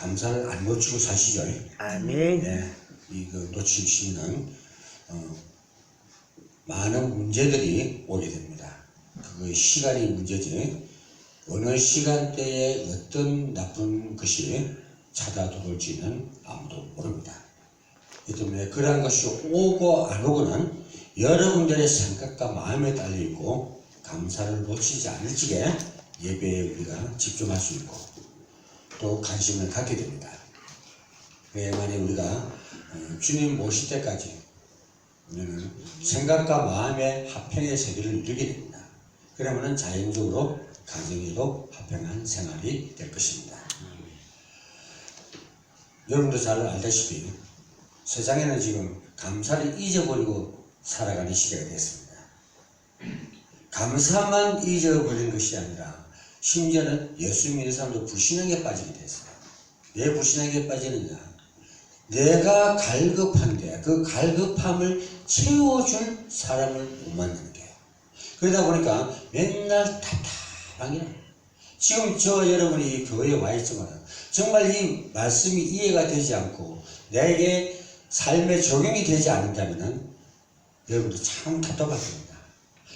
감사를 안 놓치고 사시죠. 아멘. 네, 이거 놓치시면 많은 문제들이 오게 됩니다. 그 시간이 문제지 어느 시간대에 어떤 나쁜 것이 찾아 들어올지는 아무도 모릅니다. 그렇기 때문에 그러한 것이 오고 안 오고는 여러분들의 생각과 마음에 달려있고 감사를 놓치지 않을 적에 예배에 우리가 집중할 수 있고 또 관심을 갖게 됩니다. 그래야만이 우리가 주님 모실 때까지 우리는 생각과 마음의 화평의 세계를 누리게 됩니다. 그러면 자연적으로 가정에도 화평한 생활이 될 것입니다. 여러분도 잘 알다시피 세상에는 지금 감사를 잊어버리고 살아가는 시대가 됐습니다. 감사만 잊어버린 것이 아니라 심지어는 예수 믿는 사람도 불신앙에 빠지게 됐어요. 왜 불신앙에 빠지느냐? 내가 갈급한데 그 갈급함을 채워줄 사람을 못 만나는 거예요. 그러다 보니까 맨날 답답하게 지금 저 여러분이 교회에 와 있지만 정말 이 말씀이 이해가 되지 않고 내게 삶에 적용이 되지 않는다면 여러분들 참 답답할 겁니다.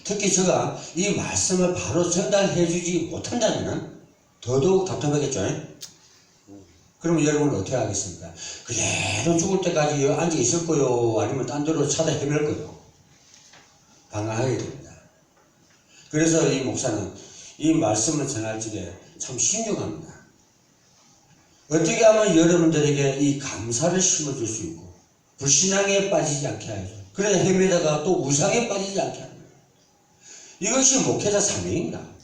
특히 제가 이 말씀을 바로 전달해 주지 못한다면 더더욱 답답하겠죠. 그러면 여러분은 어떻게 하겠습니까? 그대로 죽을 때까지 앉아 있을 거요? 아니면 딴 데로 찾아 헤맬 거요? 방황하게 됩니다. 그래서 이 목사는 이 말씀을 전할 적에 참 신중합니다. 어떻게 하면 여러분들에게 이 감사를 심어줄 수 있고 불신앙에 빠지지 않게 하죠. 그래 헤매다가 또 우상에 빠지지 않게 합니다. 이것이 목회자 사명입니다.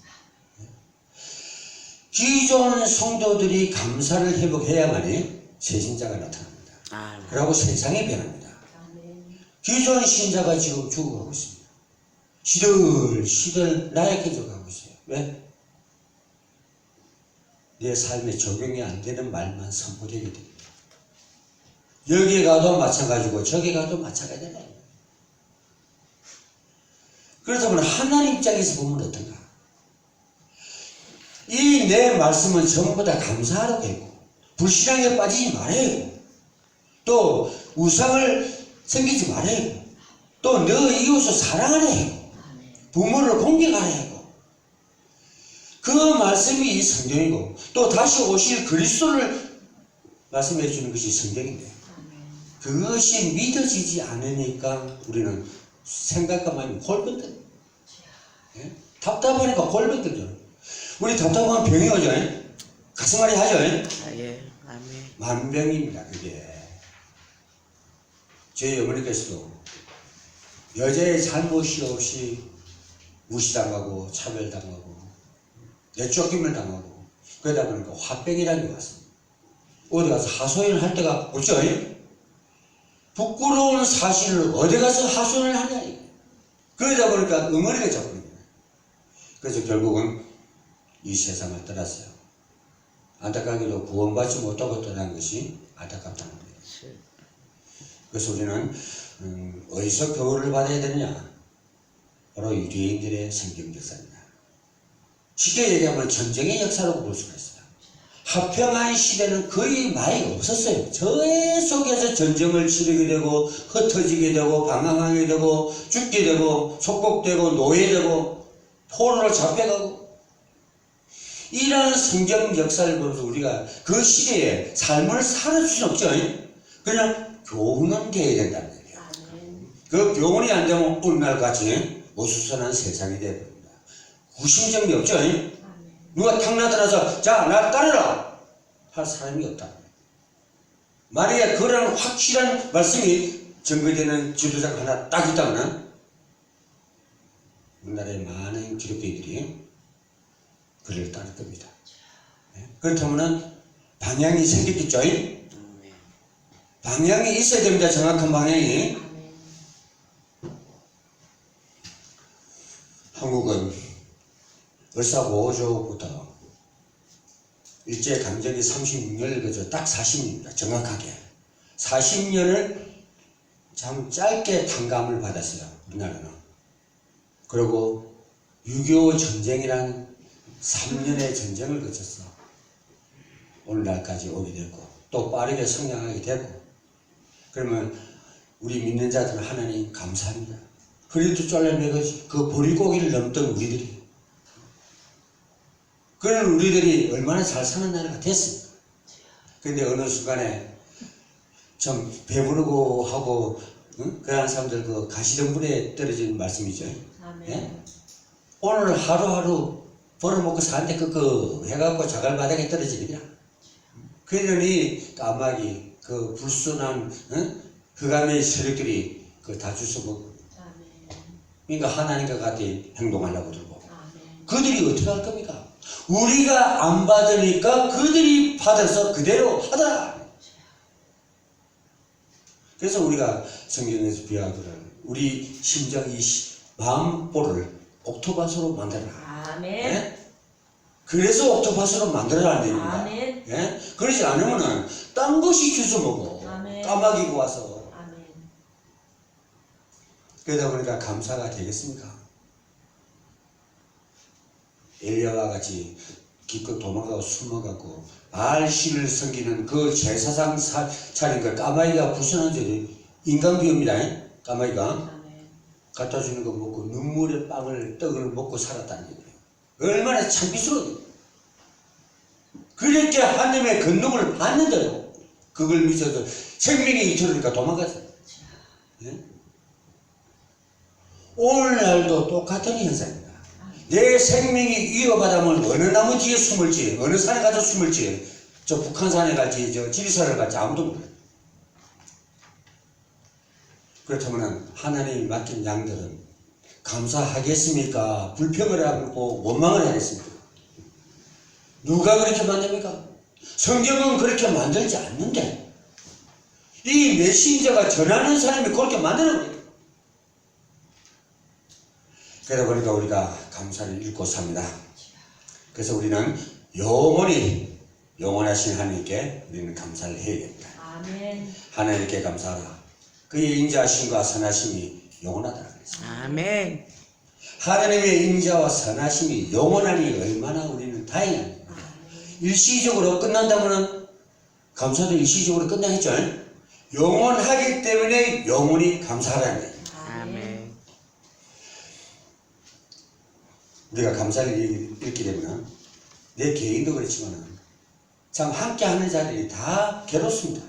기존 성도들이 감사를 회복해야만이 새신자가 나타납니다. 그러고 세상이 변합니다. 기존 신자가 지금 죽어가고 있습니다. 시들시들 나약해져 가고 있어요. 왜? 내 삶에 적용이 안 되는 말만 선포되게 됩니다. 여기 가도 마찬가지고 저기 가도 마찬가지다. 그렇다면 하나님 입장에서 보면 어떤가? 이 내 말씀은 전부 다 감사하라고 했고 불신앙에 빠지지 말아야 했고 또 우상을 섬기지 말아야 했고 또 너 이웃을 사랑하라 했고 부모를 공경하라 했고 그 말씀이 이 성경이고 또 다시 오실 그리스도를 말씀해 주는 것이 성경인데 그것이 믿어지지 않으니까 우리는 생각과 마음이 골병들 답답하니까 골병들죠. 우리 답답하면 병이 오죠. 가슴앓이 하죠. 예. 아멘. 만병입니다. 그게 저희 어머니께서도 여자의 잘못이 없이 무시당하고 차별당하고 내쫓김을 당하고 그러다 보니까 화병이라는 게 왔습니다. 어디 가서 하소연을 할 때가 없죠. 부끄러운 사실을 어디 가서 하소연을 하냐. 그러다 보니까 응어리가 잡힙니다. 그래서 결국은 이 세상을 떠났어요. 안타깝게도 구원받지 못하고 떠난 것이 안타깝다는 거예요. 그래서 우리는 어디서 교훈을 받아야 되느냐? 바로 유대인들의 성경 역사입니다. 쉽게 얘기하면 전쟁의 역사라고 볼 수가 있어요. 화평한 시대는 거의 많이 없었어요. 계속해서 전쟁을 치르게 되고 흩어지게 되고 방황하게 되고 죽게 되고 속국되고 노예되고 포로로 잡혀가고 이러한 성경 역사를 보면서 우리가 그 시대에 삶을 살아줄 수 없죠. 그냥 교훈은 돼야 된다는 얘기예요. 그 교훈이 안 되면 오늘날같이 어수선한 세상이 되어버립니다. 구심점이 없죠. 누가 탁 나타나서 자, 나 따르라 할 사람이 없다. 만약에 그런 확실한 말씀이 증거되는 지도자가 하나 딱 있다면 우리나라의 많은 기독교인들이 그를 따를 겁니다. 그렇다면 방향이 생겼겠죠? 방향이 있어야 됩니다. 정확한 방향이. 한국은 을사오조부터 일제강점기 36년을 거쳐 딱 40년입니다. 정확하게 40년을 참 짧게 탕감을 받았어요. 우리나라는. 그리고 6.25 전쟁이라는 3년의 전쟁을 거쳤어. 오늘날까지 오게 됐고 또 빠르게 성장하게 됐고 그러면 우리 믿는 자들은 하나님 감사합니다. 그리도 잘라내고 그 보리고기를 넘던 우리들이 그런 우리들이 얼마나 잘 사는 나라가 됐습니까? 근데 어느 순간에 좀 배부르고 하고 그런 사람들 그 가시덤불에 떨어지는 말씀이죠. 예? 오늘 하루하루 벌어먹고 사는데 그 해갖고 자갈바닥에 떨어지느냐. 그러니 까마귀 그 불순한 흑암의 세력들이 그 다 주워먹고 그러니까 하나님과 같이 행동하려고 들고 그들이 어떻게 할 겁니까? 우리가 안 받으니까 그들이 받아서 그대로 하더라. 그래서 우리가 성경에서 비하거를 우리 심정 이 마음볼을 옥토바스로 만들어라. 아멘. 예? 그래서 옥토바스로 만들어라는 얘기입니다. 아멘. 예? 그러지 않으면은 딴 것이 주워 먹어. 아멘. 까마귀가 와서. 아멘. 그러다 보니까 감사가 되겠습니까? 엘리야와 같이 기껏 도망가고 숨어가고 바알신을 섬기는 그 제사상 차린 그 까마귀가 부수는 줄이 인간비입니다. 까마귀가 아멘. 갖다 주는 거 먹고 눈물의 빵을 떡을 먹고 살았다는 얘기예요. 얼마나 참비스러워요. 그렇게 하나님의 권능을 받는데도 그걸 믿어서 생명이 이토르니까 도망가죠. 예? 오늘날도 똑같은 현상입니다. 내 생명이 위협받으면 어느 나무 뒤에 숨을지 어느 산에 가서 숨을지 저 북한산에 갈지 저 지리산을 갈지 아무도 몰라요. 그렇다면 하나님이 맡긴 양들은 감사하겠습니까? 불평을 하고 원망을 하겠습니까? 누가 그렇게 만듭니까? 성경은 그렇게 만들지 않는데 이 메신저가 전하는 사람이 그렇게 만드는 거예요. 그러다 보니까 우리가 감사를 읽고 삽니다. 그래서 우리는 영원하신 하나님께 우리는 감사를 해야겠다. 아멘. 하나님께 감사하라. 그의 인자하심과 선하심이 영원하다고 했습니다. 아멘. 하나님의 인자와 선하심이 영원하니 얼마나 우리는 다행합니다. 일시적으로 끝난다면 감사도 일시적으로 끝나겠죠. 영원하기 때문에 영원히 감사하라는 거예요. 아멘. 우리가 감사를 읽게 되면 내 개인도 그렇지만 참 함께 하는 자들이 다 괴롭습니다.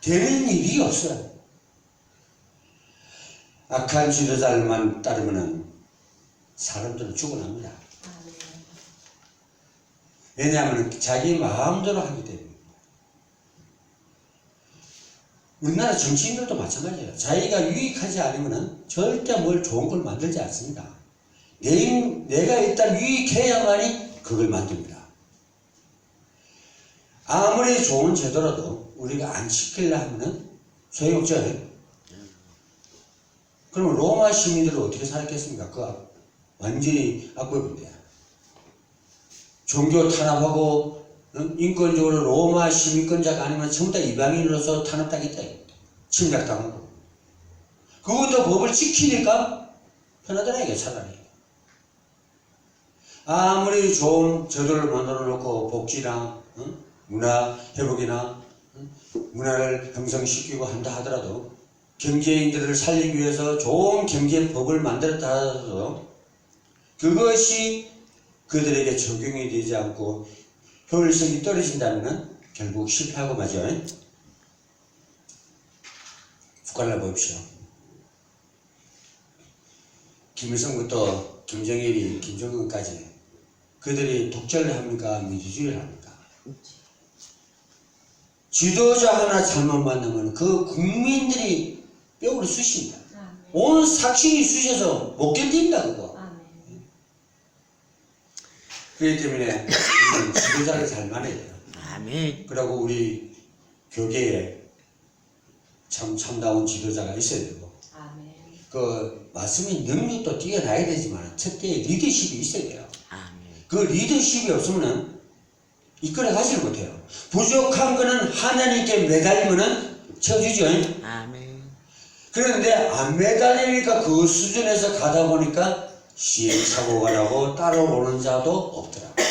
되는 일이 없어요. 악한 지도자들만 따르면 사람들은 죽어납니다. 왜냐하면 자기 마음대로 하기 때문에. 우리나라 정치인들도 마찬가지예요. 자기가 유익하지 않으면 절대 뭘 좋은 걸 만들지 않습니다. 내가 일단 유익해야만이 그걸 만듭니다. 아무리 좋은 제도라도 우리가 안 지키려 하면 소용없죠. 그러면 로마 시민들은 어떻게 살았겠습니까? 그 완전히 악법인데. 종교 탄압하고 인권적으로 로마 시민권자가 아니면 전부 다 이방인으로서 탄압당했다. 침략당하고. 그것도 법을 지키니까 편하더라, 차라리. 아무리 좋은 제도를 만들어 놓고 복지나 문화 회복이나 문화를 형성시키고 한다 하더라도 경제인들을 살리기 위해서 좋은 경제법을 만들었다 하더라도 그것이 그들에게 적용이 되지 않고 효율성이 떨어진다면 결국 실패하고 마죠. 북한을 보십시오. 김일성부터 김정일이 김정은까지 그들이 독재를 합니까? 민주주의를 합니까? 지도자 하나 잘못 만나면 그 국민들이 뼈를 쑤십니다. 온 삭신이 쑤셔서 못 견딥니다. 그거. 그렇기 때문에 우리는 지도자를 잘 만나야 돼요. 아멘. 그리고 우리 교계에 참 참다운 지도자가 있어야 되고 그 말씀의 능력도 뛰어나야 되지만 첫째 리더십이 있어야 돼요. 아멘. 그 리더십이 없으면 이끌어 가지를 못해요. 부족한 거는 하나님께 매달리면은 채워주죠. 아멘. 그런데 안 매달리니까 그 수준에서 가다 보니까 시행착오가 나고 따라오는 자도 없더라고요.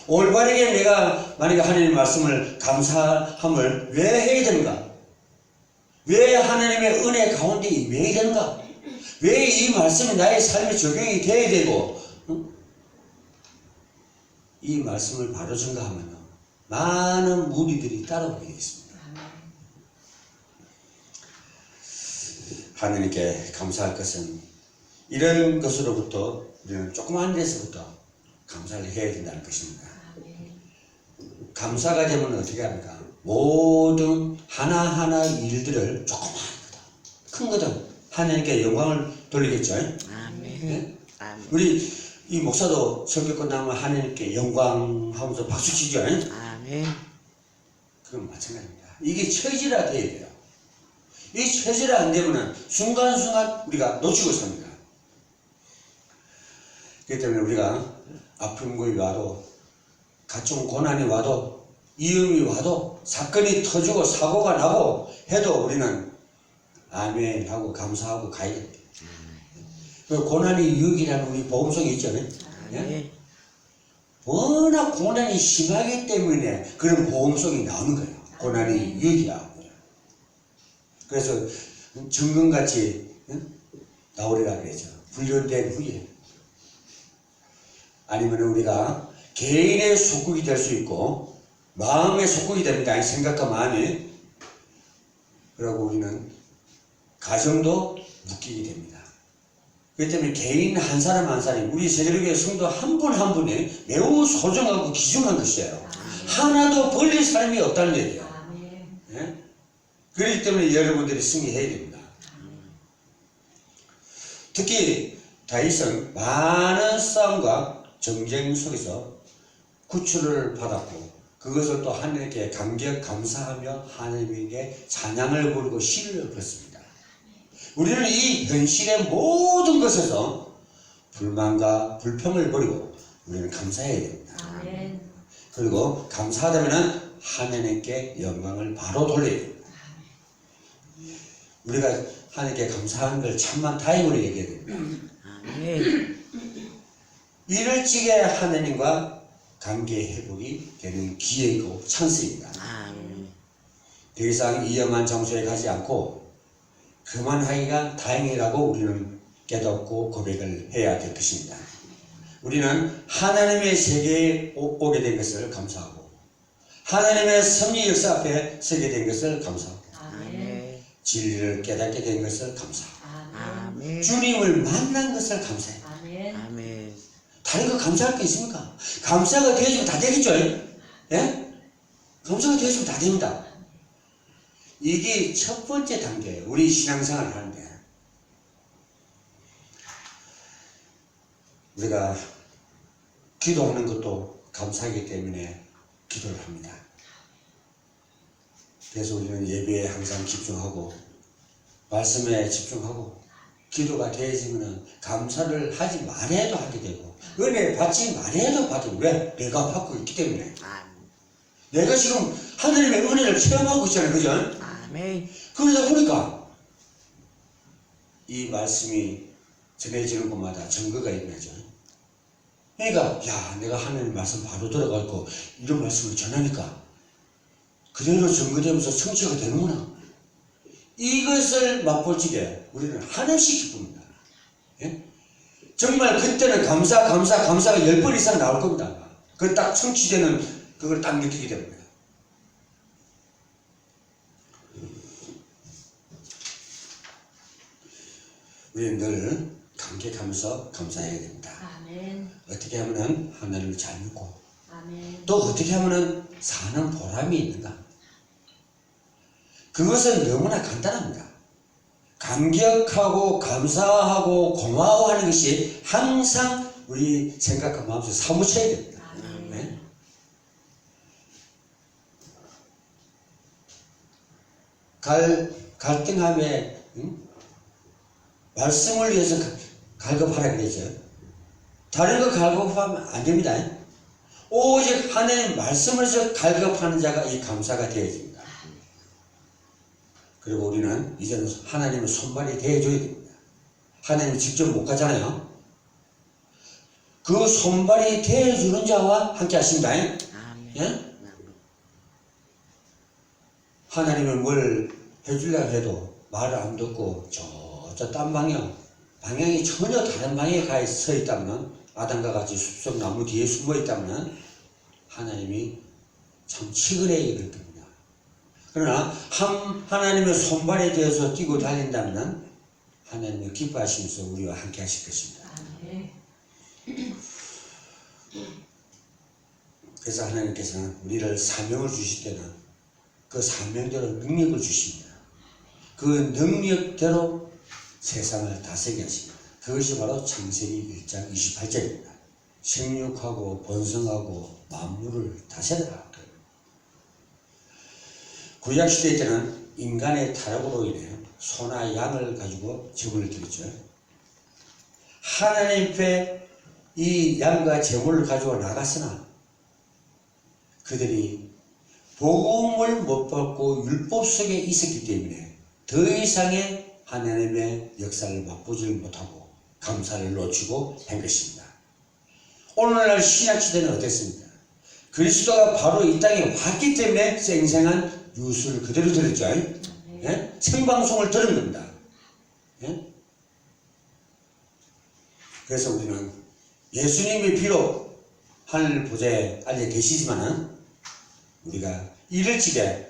올바르게 내가 만약에 하나님의 말씀을 감사함을 왜 해야 되는가? 왜 하나님의 은혜 가운데 임해야 되는가? 왜 이 말씀이 나의 삶에 적용이 돼야 되고, 이 말씀을 바로 전가하면 많은 무리들이 따라오게 되어 있습니다. 하나님께 감사할 것은 이런 것으로부터 우리는 조그만 데서부터 감사를 해야 된다는 것입니다. 감사가 되면 어떻게 합니까? 모든 하나하나 일들을 조그만 거다, 큰 거든 하나님께 영광을 돌리겠죠. 아멘. 네? 아멘. 우리 이 목사도 설교 끝나면 하나님께 영광하면서 박수 치죠. 아멘. 그건 마찬가지입니다. 이게 처지라 돼야 돼요. 이 처지라 안 되면 순간순간 우리가 놓치고 삽니다. 그렇기 때문에 우리가 아픔이 와도, 각종 고난이 와도, 위험이 와도, 사건이 터지고 사고가 나고 해도 우리는 아멘 하고 감사하고 가야 됩니다. 그 고난이 유익이라는 우리 복음성이 있잖아요. 예? 워낙 고난이 심하기 때문에 그런 복음성이 나오는 거예요. 고난이 유익이야. 그래서 정금같이 나오리라 그랬죠. 훈련된 후에. 아니면 우리가 개인의 속국이 될 수 있고 마음의 속국이 됩니다. 생각과 마음이. 그리고 우리는 가정도 묶이게 됩니다. 그렇기 때문에 개인 한 사람 한 사람이, 우리 세계교회 성도 한 분 한 분이 매우 소중하고 귀중한 것이에요. 하나도 벌릴 사람이 없다는 얘기예요. 예? 그렇기 때문에 여러분들이 승리해야 됩니다. 특히 다윗은 많은 싸움과 정쟁 속에서 구출을 받았고, 그것을 또 하나님께 감격 감사하며 하나님에게 찬양을 부르고 시를 걷습니다. 우리는 이 현실의 모든 것에서 불만과 불평을 버리고 우리는 감사해야 됩니다. 아멘. 그리고 감사하다면 하나님께 영광을 바로 돌려야 됩니다. 우리가 하나님께 감사하는 걸 참만 다행으로 얘기해야 됩니다. 아멘. 이럴지게 하나님과 관계 회복이 되는 기회이고 찬스입니다. 아멘. 더 이상 위험한 장소에 가지 않고 그만하기가 다행이라고 우리는 깨닫고 고백을 해야 될 것입니다. 우리는 하나님의 세계에 오게 된 것을 감사하고, 하나님의 섭리 역사 앞에 서게 된 것을 감사하고, 아멘. 진리를 깨닫게 된 것을 감사하고, 아멘. 주님을 만난 것을 감사해요. 아멘. 아멘. 다른 거 감사할 게 있습니까? 감사가 되어지면 다 되겠죠? 예? 감사가 되어지면 다 됩니다. 이게 첫 번째 단계예요. 우리 신앙생활을 하는데. 우리가 기도하는 것도 감사하기 때문에 기도를 합니다. 그래서 우리는 예배에 항상 집중하고, 말씀에 집중하고, 기도가 되어지면 감사를 하지 말아도 하게 되고, 은혜 받지 말아도 받게 되고. 왜? 내가 받고 있기 때문에. 아멘. 내가 지금 하나님의 은혜를 체험하고 있잖아요. 그죠? 아멘. 그러다 보니까 이 말씀이 전해지는 곳마다 증거가 있는 거죠. 그러니까 야, 내가 하나님 말씀 바로 들어가고 이런 말씀을 전하니까 그대로 증거되면서 성취가 되는구나. 이것을 맛볼 적에 우리는 한없이 기쁩니다. 예? 정말 그때는 감사가 10번 이상 나올 겁니다. 그 딱 성취되는 그걸 딱 느끼게 됩니다. 우리는 늘 감격하면서 감사해야 됩니다. 아멘. 어떻게 하면 하나님을 잘 믿고, 아멘. 또 어떻게 하면 사는 보람이 있는가? 그것은 너무나 간단합니다. 감격하고 감사하고 고마워하는 것이 항상 우리 생각과 마음속에 사무쳐야 됩니다. 아멘. 네? 갈등함에 말씀을 위해서 갈급하라 그랬죠. 다른 거 갈급하면 안 됩니다. 오직 하나님 말씀을 위해서 갈급하는 자가 이 감사가 되어집니다. 그리고 우리는 이제는 하나님의 손발이 되어줘야 됩니다. 하나님 직접 못 가잖아요. 그 손발이 되어주는 자와 함께 하십니다. 아멘. 예? 하나님은 뭘 해주려고 해도 말을 안 듣고 저 딴 방향이 전혀 다른 방향에 서 있다면, 아담과 같이 숲속 나무 뒤에 숨어 있다면 하나님이 참 치근해 이럴 겁니다. 그러나 하나님의 손발에 대해서 뛰고 달린다면 하나님은 기뻐하시면서 우리와 함께 하실 것입니다. 그래서 하나님께서는 우리를 사명을 주실 때는 그 사명대로 능력을 주십니다. 그 능력대로 세상을 다스리게 하십니다. 그것이 바로 창세기 1장 28절입니다. 생육하고 번성하고 만물을 다스려라. 구약시대 때는 인간의 타락으로 인해 소나 양을 가지고 제물을 드렸죠. 하나님 앞에 이 양과 제물을 가지고 나갔으나 그들이 복음을 못 받고 율법 속에 있었기 때문에 더 이상의 하나님의 역사를 맛보지 못하고 감사를 놓치고 한 것입니다. 오늘날 신약시대는 어땠습니까? 그리스도가 바로 이 땅에 왔기 때문에 생생한 뉴스를 그대로 들었죠. 예? 생방송을 들은 겁니다. 예? 그래서 우리는 예수님이 비록 하늘 보좌에 앉아 계시지만은 우리가 이럴 적에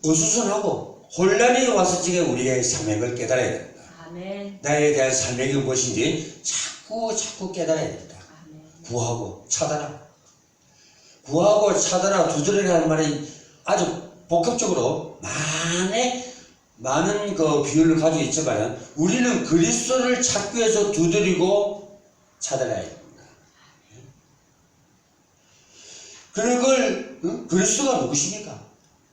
어수선하고 혼란이 와서 지금 우리의 사명을 깨달아야 됩니다. 아멘. 나에 대한 사명이 무엇인지 자꾸 깨달아야 됩니다. 아멘. 구하고 차단하고 두드러라는 말이 아주 복합적으로 많은 그 비율을 가지고 있지만 우리는 그리스도를 찾기 위해서 두드리고 차단해야 됩니다. 그걸 그리스도가 누구십니까?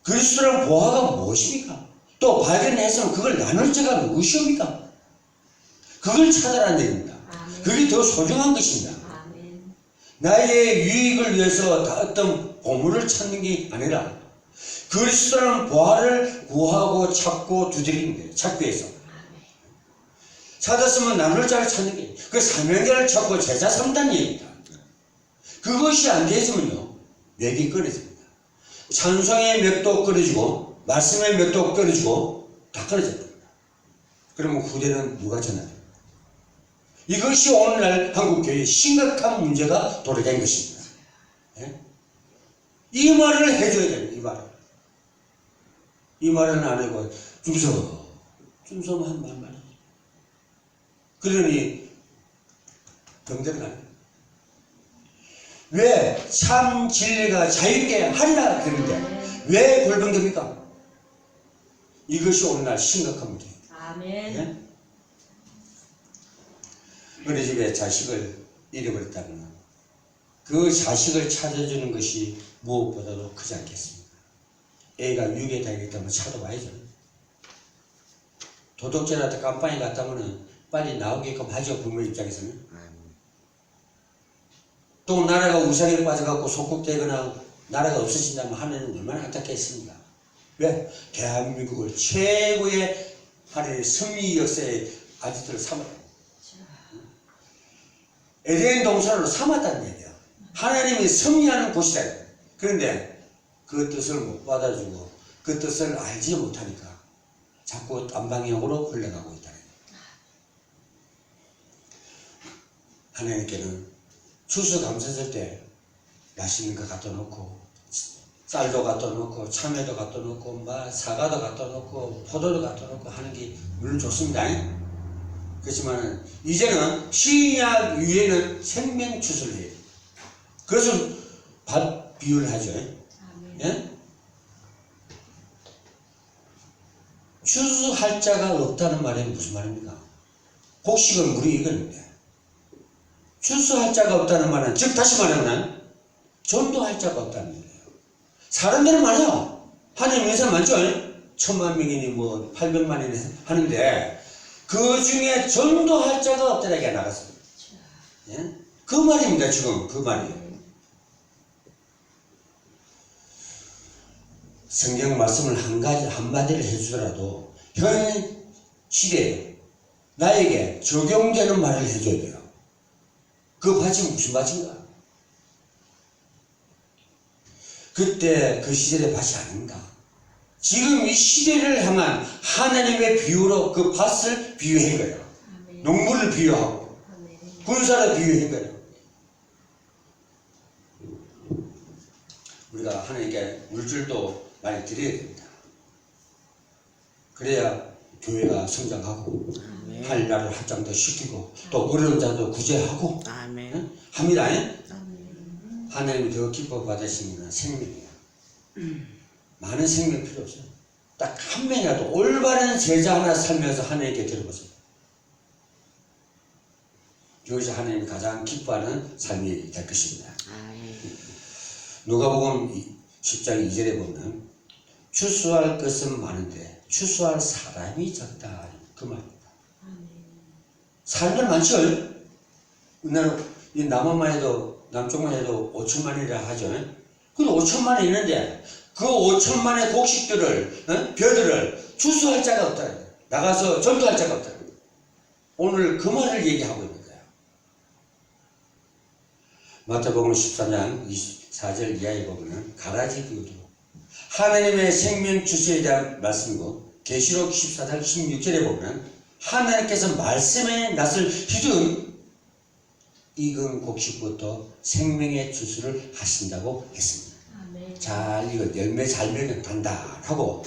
그리스도랑 보아가 무엇입니까? 또 발견해서는 그걸 나눌 자가 누구시옵니까? 그걸 찾아라는 얘기입니다. 아멘. 그게 더 소중한 것입니다. 아멘. 나의 유익을 위해서 어떤 보물을 찾는 게 아니라 그리스도라는 보아를 구하고 찾고 두드리는 거예요. 찾기 위해서. 찾았으면 나눌 자를 찾는 게, 그 사명자를 찾고 제자 삼다는 얘기입니다. 그것이 안 되지만요, 맥이 끊어집니다. 찬송의 맥도 끊어지고 말씀의 맥도 끊어지고 다 끊어집니다. 그러면 후대는 누가 전하냐? 이것이 오늘날 한국교회의 심각한 문제가 도래된 것입니다. 예? 이 말을 해줘야 됩니다. 이 말을. 이 말은 안 하고 줌섬 한 말만 해요. 그러니 병들은 안 해요. 왜 참 진리가 자유롭게 하리라 그러는데 왜 골병됩니까? 이것이 오늘날 심각한 문제예요. 아멘. 예? 어느 집에 자식을 잃어버렸다면 그 자식을 찾아주는 것이 무엇보다도 크지 않겠습니까? 애가 유괴 당했다면 찾아봐야죠. 도둑질한테 깜빵에 갔다면 빨리 나오게끔 하죠. 부모 입장에서는. 또 나라가 우상에 빠져갖고 속국되거나 나라가 없어진다면 하나님은 얼마나 안타깝겠습니까? 왜? 대한민국을 최고의 하나님의 승리 역사의 아지트를 삼았다. 에덴 동산으로 삼았다는 얘기야. 하나님이 승리하는 곳이다. 그런데 그 뜻을 못 받아주고 그 뜻을 알지 못하니까 자꾸 딴 방향으로 흘러가고 있다. 하나님께는 추수감사절 때 맛있는 거 갖다 놓고 쌀도 갖다 놓고 참외도 갖다 놓고 사과도 갖다 놓고 포도도 갖다 놓고 하는 게 물론 좋습니다. 그렇지만 이제는 신약 위에는 생명 추수를 해요. 그것은 밭 비유를 하죠. 예? 추수할 자가 없다는 말이 무슨 말입니까? 곡식은 물이 익었는데 추수할 자가 없다는 말은, 즉 다시 말하면 전도할 자가 없다는 얘기예요. 사람들은 말이야 하나님 인사 많죠? 1000,000명이니 800만이니 하는데 그 중에 전도할 자가 없다라고 나갔습니다. 예? 그 말입니다. 지금 그 말이에요. 성경 말씀을 한마디를 해주더라도 현 시대에 나에게 적용되는 말을 해줘야 돼요. 그 밭이 무슨 밭인가? 그때 그 시절의 밭이 아닌가? 지금 이 시대를 향한 하나님의 비유로 그 밭을 비유한 거예요. 농부를 비유하고 군사를 비유한 거예요. 우리가 하나님께 물질도 많이 드려야 됩니다. 그래야 교회가 성장하고 할 나라를 확장도 시키고 또 어려운 자도 구제하고 아멘. 합니다. 하나님이 더 기뻐 받으시는 생명이에요. 많은 생명 필요 없어요. 딱 한 명이라도 올바른 제자 하나 살면서 하나님께 드려보세요. 그것이 하나님이 가장 기뻐하는 삶이 될 것입니다. 아멘. 누가복음 10장 2절에 보면 추수할 것은 많은데 추수할 사람이 적다. 그 말입니다. 사람들 많죠? 우리나라 남한만 해도 남쪽만 해도 5천만이라 하죠. 그래도 5천만이 있는데 그 5천만의 곡식들을 벼들을 추수할 자가 없다. 나가서 전도할 자가 없다. 오늘 그 말을 얘기하고 있는 거예요. 마태복음 13장 24절 이하에 보면 가라지 비유도 하나님의 생명 주체에 대한 말씀이고 계시록 14장 16절에 보면 하나님께서 말씀의 낫을 휘두른 익은 곡식부터 생명의 주수를 하신다고 했습니다. 아멘. 잘 이거 열매 잘 맺으면 단단하고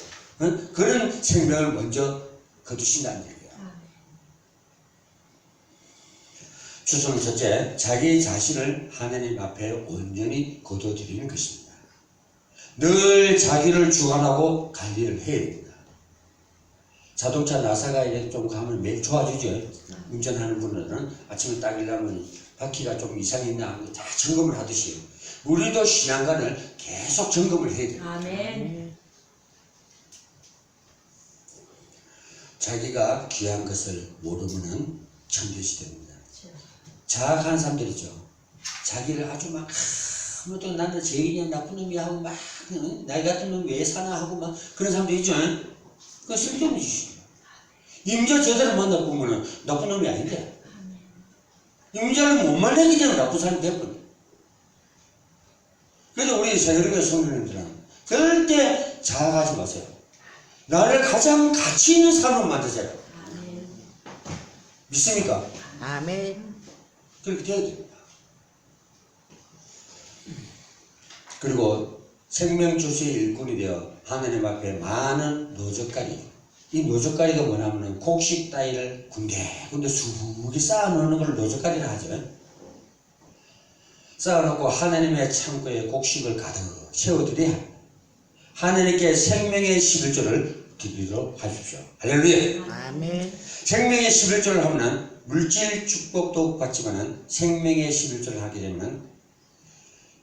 그런 생명을 먼저 거두신다는 얘기예요. 추수는 첫째, 자기 자신을 하나님 앞에 온전히 거둬들이는 것입니다. 늘 자기를 주관하고 관리를 해야 됩니다. 자동차 나사가 이렇게 좀 가면 매일 좋아지죠. 운전하는 분들은 아침에 딱 일어나면 바퀴가 좀 이상이 있나 다 점검을 하듯이 우리도 신앙관을 계속 점검을 해야 돼요. 아멘. 자기가 귀한 것을 모르면 천대시 됩니다. 자학한 사람들이죠. 자기를 아주 막 아무도 나는 죄인이야 나쁜 놈이야 하고 막 나이 같은 놈 왜 사나 하고 막 그런 사람도 있죠. 그건 쓸데없는 짓이에요. 임자 제대로 만나보면 나쁜 놈이 아닌데 임자를 못 만나기 때문에 나쁜 사람이 되거든요. 그래서 우리 새누리교회 성도님들은 절대 자학하지 마세요. 나를 가장 가치 있는 사람으로 만드세요. 믿습니까? 아멘. 그렇게 되어야 됩니다. 그리고 생명주시의 일꾼이 되어 하나님 앞에 많은 노젓가리, 이 노젓가리가 뭐냐면 곡식 따위를 군데군데 수북이 쌓아놓는 걸 노젓가리라 하죠. 쌓아놓고 하나님의 창고에 곡식을 가득 채워드려야 하나님께 생명의 11조를 드리도록 하십시오. 할렐루야. 아멘. 생명의 11조를 하면 물질 축복도 받지만 생명의 11조를 하게 되면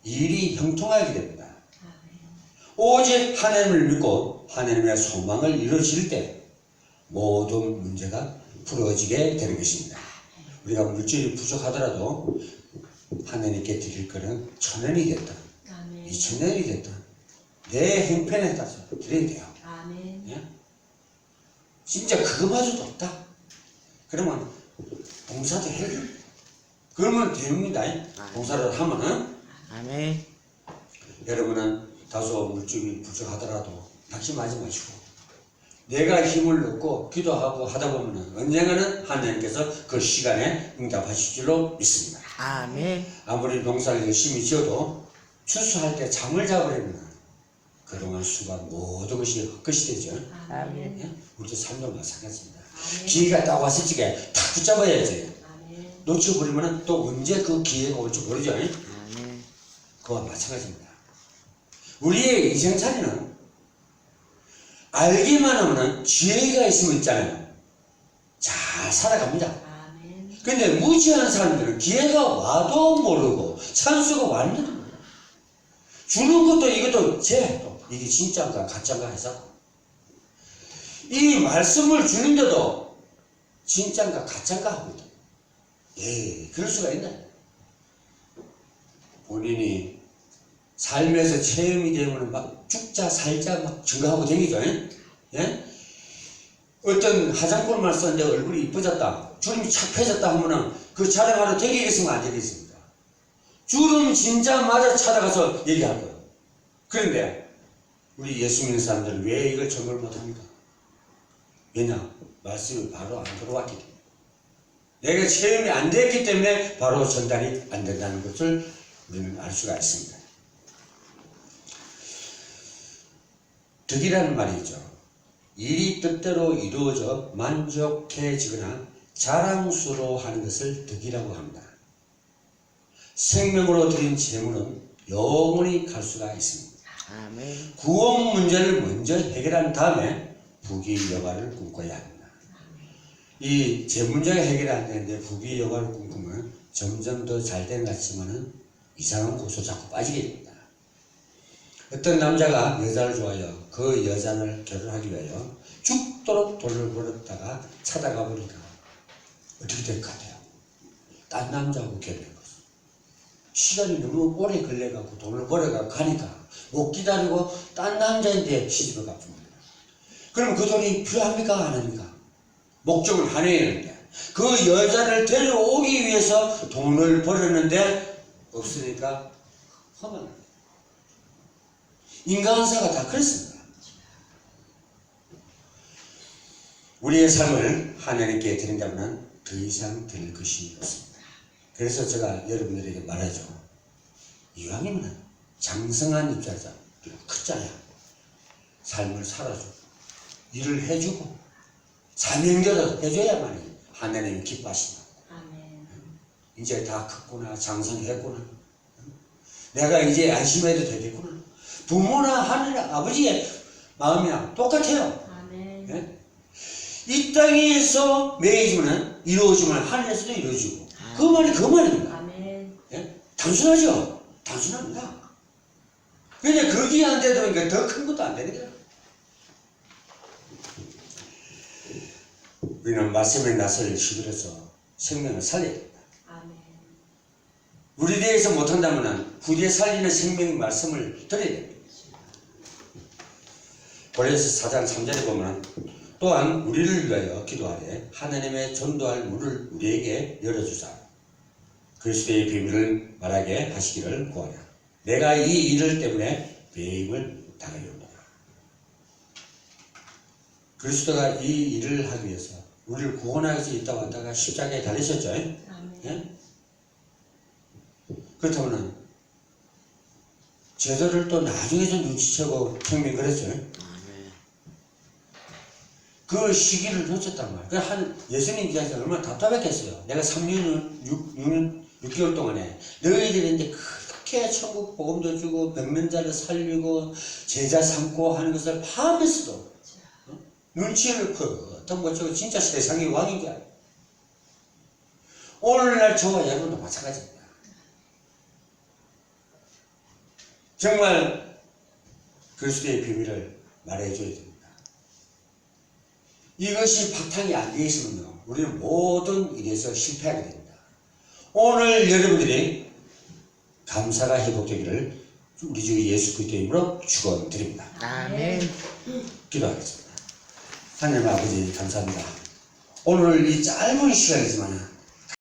일이 형통하게 됩니다. 오직 하나님을 믿고 하나님의 소망을 이루어질 때 모든 문제가 풀어지게 되는 것입니다. 우리가 물질이 부족하더라도 하나님께 드릴 것은 1,000원이 됐다, 2,000원이 됐다, 내 형편에 따라서 드려야 돼요. 예? 진짜 그거마저도 없다. 그러면 봉사도 해야 돼. 그러면 됩니다. 봉사를 하면은. 아멘. 여러분은 다소 물질이 부족하더라도 낙심하지 마시고 내가 힘을 넣고 기도하고 하다 보면 언젠가는 하나님께서 그 시간에 응답하실 줄로 믿습니다. 아멘. 아무리 농사를 열심히 지어도 추수할 때 잠을 자버리면 그동안 수고한 모든 것이 헛것이 되죠. 아멘. 예? 우리도 삶도 마찬가지입니다. 기회가 딱 왔을 적에 탁 붙잡아야지. 놓쳐버리면 또 언제 그 기회가 올지 모르죠. 아멘. 그와 마찬가지입니다. 우리의 인생살이는 알기만 하면 지혜가 있으면 있잖아요. 잘 살아갑니다. 근데 무지한 사람들은 기회가 와도 모르고 찬스가 왔는데도 모르고 주는 것도 이것도 또 이게 진짜인가 가짜인가 해서 이 말씀을 주는데도 진짜인가 가짜인가 하고 있다. 예, 그럴 수가 있나? 본인이 삶에서 체험이 되면 막 죽자 살자 막 증거하고 다니죠. 어떤 화장품을 썼는데 얼굴이 이뻐졌다, 주름이 착 펴졌다 하면은 그 찾아가도 되겠습니까? 안 되겠습니까? 주름 진짜 맞아 찾아가서 얘기할 거예요. 그런데 우리 예수 믿는 사람들은 왜 이걸 정말 못합니까? 왜냐? 말씀이 바로 안 들어왔기 때문에. 내가 체험이 안 됐기 때문에 바로 전달이 안 된다는 것을 우리는 알 수가 있습니다. 덕이라는 말이 있죠. 일이 뜻대로 이루어져 만족해지거나 자랑스러워 하는 것을 덕이라고 합니다. 생명으로 드린 재물은 영원히 갈 수가 있습니다. 아멘. 구원 문제를 먼저 해결한 다음에 부귀 여가를 꿈꿔야 합니다. 이 재 문제가 해결이 안 되는데 부귀 여가를 꿈꾸면 점점 더 잘 되는 것 같지만은 이상한 곳으로 자꾸 빠지게 됩니다. 어떤 남자가 여자를 좋아해요. 그 여자를 결혼하기 위하여 죽도록 돈을 벌었다가 찾아가 보니까 어떻게 될 것 같아요? 딴 남자하고 결혼한 거죠. 시간이 너무 오래 걸려가고 돈을 벌어가 가니까 못 기다리고 딴 남자인데 시집을 갚습니다. 그럼 그 돈이 필요합니까? 안 합니까? 목적을 하내는데 그 여자를 데려오기 위해서 돈을 벌었는데 없으니까 허망합니다. 인간사가 다 그렇습니다. 우리의 삶을 하나님께 드린다면 더 이상 드릴 것이 없습니다. 그래서 제가 여러분들에게 말하죠. 이왕이면 장성한 입장에서 크잖아요. 삶을 살아주고 일을 해주고 사명대로 해줘야만 하나님이 기뻐하신다. 아멘. 이제 다 컸구나, 장성했구나. 내가 이제 안심해도 되겠구나. 부모나 하늘 아버지의 마음이랑 똑같아요. 아멘. 예? 이 땅에서 매이지만 이루어지면 하늘에서도 이루어지고 그 말이 그 말입니다. 아멘. 예? 단순하죠? 단순합니다. 근데 그게 안 되다 보니까 더 큰 것도 안 되는 거야. 우리는 말씀의 낯을 시들어서 생명을 살려야 됩니다. 아멘. 우리 대해서 못한다면 후대에 살리는 생명의 말씀을 드려야 됩니다. 고린도서 4장 3절에 보면 또한 우리를 위하여 기도하되 하나님의 전도할 문을 우리에게 열어주사 그리스도의 비밀을 말하게 하시기를 구하라. 내가 이 일을 때문에 배임을 당하였노라. 그리스도가 이 일을 하기 위해서 우리를 구원하기 위해서 있다고 한다가 십자가에 달리셨죠. 아멘. 예? 그렇다면 제도를 또 나중에서 눈치채고 평민 그랬죠. 그 시기를 놓쳤단 말이에요. 한 예수님 입장에서 얼마나 답답했겠어요. 내가 3년 6개월 동안에 너희들이 이제 그렇게 천국 복음도 주고 병든 자를 살리고 제자 삼고 하는 것을 하면서도 눈치를 퍼딱 못 채고 진짜 세상의 왕인 줄 알아요. 오늘날 저와 여러분도 마찬가지입니다. 정말 그리스도의 비밀을 말해줘야 됩니다. 이것이 바탕이 안 되어 있으면요, 우리는 모든 일에서 실패하게 됩니다. 오늘 여러분들이 감사가 회복되기를 우리 주 예수 그리스도의 이름으로 축원드립니다. 아멘. 기도하겠습니다. 하나님 아버지 감사합니다. 오늘 이 짧은 시간이지만